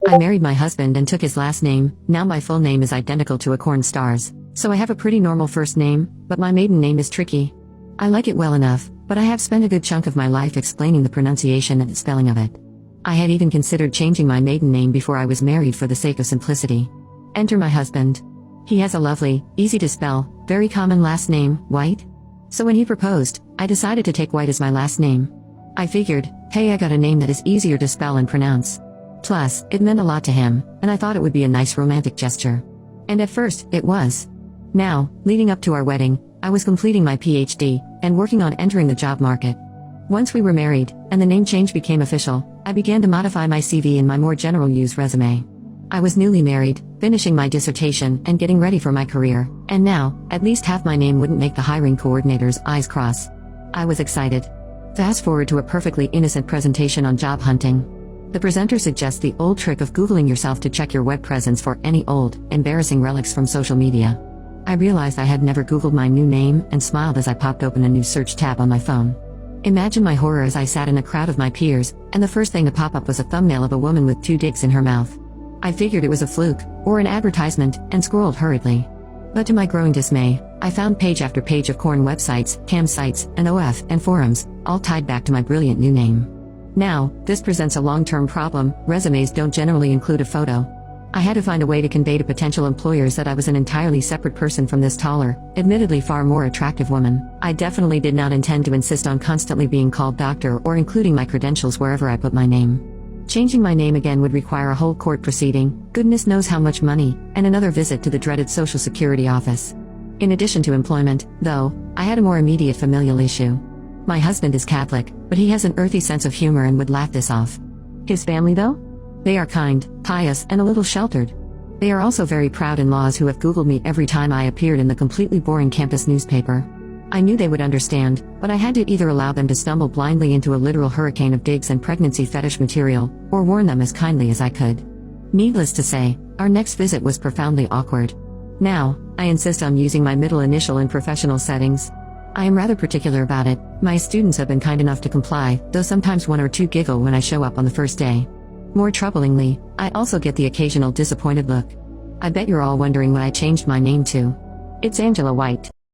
I married my husband and took his last name. Now my full name is identical to a corn star's. So I have a pretty normal first name, but my maiden name is tricky. I like it well enough, but I have spent a good chunk of my life explaining the pronunciation and spelling of it. I had even considered changing my maiden name before I was married for the sake of simplicity. Enter my husband. He has a lovely, easy to spell, very common last name, White. So when he proposed, I decided to take White as my last name. I figured, hey, I got a name that is easier to spell and pronounce. Plus, it meant a lot to him, and I thought it would be a nice romantic gesture. And at first, it was. Now, leading up to our wedding, I was completing my PhD, and working on entering the job market. Once we were married, and the name change became official, I began to modify my CV and my more general use resume. I was newly married, finishing my dissertation, and getting ready for my career, and now, at least half my name wouldn't make the hiring coordinator's eyes cross. I was excited. Fast forward to a perfectly innocent presentation on job hunting. The presenter suggests the old trick of Googling yourself to check your web presence for any old, embarrassing relics from social media. I realized I had never Googled my new name and smiled as I popped open a new search tab on my phone. Imagine my horror as I sat in a crowd of my peers, and the first thing to pop up was a thumbnail of a woman with 2 dicks in her mouth. I figured it was a fluke, or an advertisement, and scrolled hurriedly. But to my growing dismay, I found page after page of porn websites, cam sites, and OF and forums, all tied back to my brilliant new name. Now, this presents a long-term problem. Resumes don't generally include a photo. I had to find a way to convey to potential employers that I was an entirely separate person from this taller, admittedly far more attractive woman. I definitely did not intend to insist on constantly being called doctor or including my credentials wherever I put my name. Changing my name again would require a whole court proceeding, goodness knows how much money, and another visit to the dreaded Social Security office. In addition to employment, though, I had a more immediate familial issue. My husband is Catholic, but he has an earthy sense of humor and would laugh this off. His family though? They are kind, pious, and a little sheltered. They are also very proud in-laws who have Googled me every time I appeared in the completely boring campus newspaper. I knew they would understand, but I had to either allow them to stumble blindly into a literal hurricane of digs and pregnancy fetish material, or warn them as kindly as I could. Needless to say, our next visit was profoundly awkward. Now, I insist on using my middle initial in professional settings. I am rather particular about it. My students have been kind enough to comply, though sometimes 1 or 2 giggle when I show up on the first day. More troublingly, I also get the occasional disappointed look. I bet you're all wondering what I changed my name to. It's Angela White.